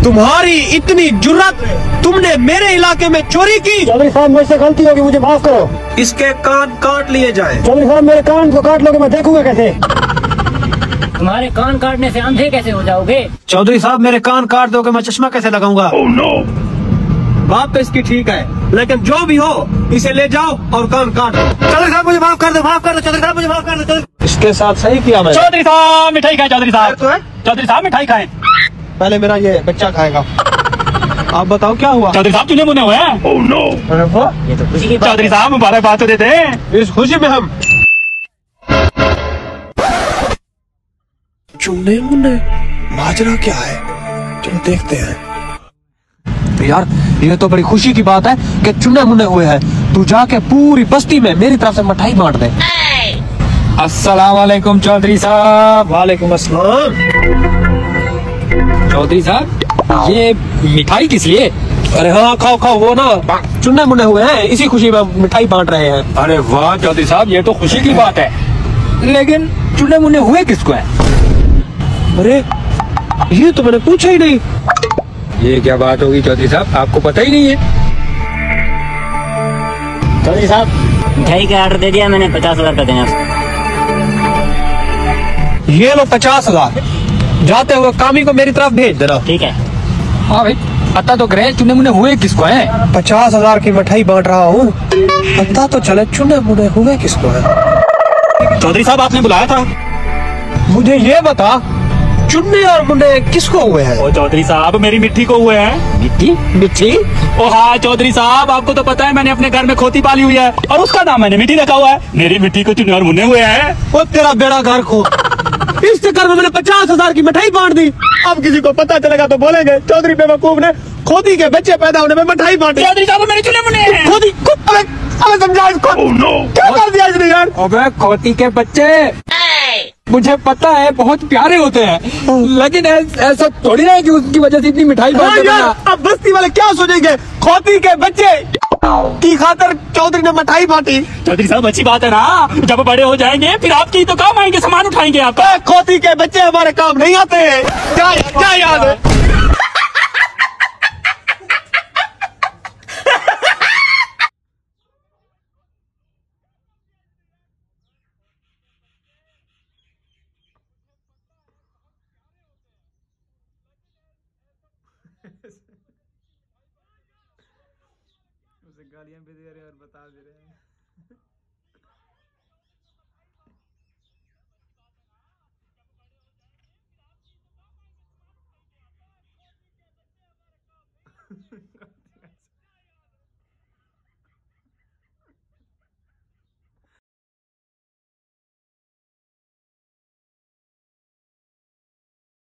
तुम्हारी इतनी जुर्रत, तुमने मेरे इलाके में चोरी की? चौधरी साहब मुझसे गलती होगी, मुझे माफ करो। इसके कान काट लिए जाए। चौधरी साहब मेरे कान को काट लोगे, मैं देखूंगा कैसे? तुम्हारे कान काटने से अंधे कैसे हो जाओगे? चौधरी साहब मेरे कान काट दोगे, मैं चश्मा कैसे लगाऊंगा? oh, no. बात तो इसकी ठीक है, लेकिन जो भी हो इसे ले जाओ और कान काट दो। चौधरी साहब मुझे माफ कर दो, माफ कर दो चौधरी साहब, मुझे माफ कर दो। इसके साथ सही किया मैं। चौधरी साहब मिठाई खाएं, चौधरी साहब। तो है? चौधरी साहब मिठाई खाएं। पहले मेरा ये बच्चा खाएगा। आप बताओ क्या हुआ? चौधरी साहब चुने मुने हुए हैं। oh, no. अरे वाह, ये तो खुशी की बात चौधरी साहब मुबारकबाद तो देते हैं। इस खुशी में हम चुनने मुन्ने माजरा क्या है, चलो देखते हैं। यार ये तो बड़ी खुशी की बात है कि चुनने मुन्ने हुए हैं। तू जाके पूरी बस्ती में मेरी तरफ से मिठाई बांट दे। अस्सलाम वालेकुम चौधरी साहब। वालेकुम अस्सलाम। चौधरी साहब ये मिठाई किस लिए? अरे हाँ खाओ खाओ, वो ना चुनने मुन्ने हुए हैं, इसी खुशी में मिठाई बांट रहे हैं। अरे वाह चौधरी साहब, ये तो खुशी की बात है, लेकिन चुने मुन्ने हुए किसको है? अरे ये तो मैंने पूछा ही नहीं। ये क्या बात होगी चौधरी साहब, आपको पता ही नहीं है? चौधरी साहब मिठाई का ऑर्डर दे दिया मैंने, 50,000 का देना। ये लो 50,000, जाते हुए कामी को मेरी तरफ भेज देना। ठीक है। हाँ भाई, पता तो करे चुने मुने हुए किसको है? 50,000 की मिठाई बांट रहा हूँ, पता तो चले चुने मुने हुए किसको है। चौधरी साहब आपने बुलाया था। मुझे ये बता, चुन्ने और मुन्ने किसको हुए हैं? ओ चौधरी साहब मेरी मिट्टी को हुए हैं। मिट्टी? मिट्टी? ओ हाँ चौधरी साहब, आपको तो पता है मैंने अपने घर में खोती पाली हुई है और उसका नाम मैंने मिट्टी रखा हुआ है। मेरी मिट्टी को चुने और मुन्ने हुए हैं। वो तेरा बेड़ा घर खो, इस चक्कर में मैंने 50,000 की मिठाई बांट दी। अब किसी को पता चलेगा तो बोलेंगे चौधरी बेवकूफ ने खोती के बच्चे पैदा होने में मिठाई बांटी। चौधरी साहब मेरे चुने मुन्ने हैं। खोती अबे समझा इसको। oh, no. क्या कर दिया इसने यार? अबे खोती के बच्चे, मुझे पता है बहुत प्यारे होते हैं, लेकिन ऐसा थोड़ी ना है कि उसकी वजह से इतनी मिठाई बांट देना। अब बस्ती वाले क्या सोचेंगे? खोती के बच्चे की खातर चौधरी ने मिठाई बांटी। चौधरी साहब अच्छी बात है ना, जब बड़े हो जाएंगे फिर आपकी तो काम आएंगे, सामान उठाएंगे आपका। खोती के बच्चे हमारे काम नहीं आते। क्या याद है? उसे गालियां भी दे रहे हैं और बता दे रहे हैं।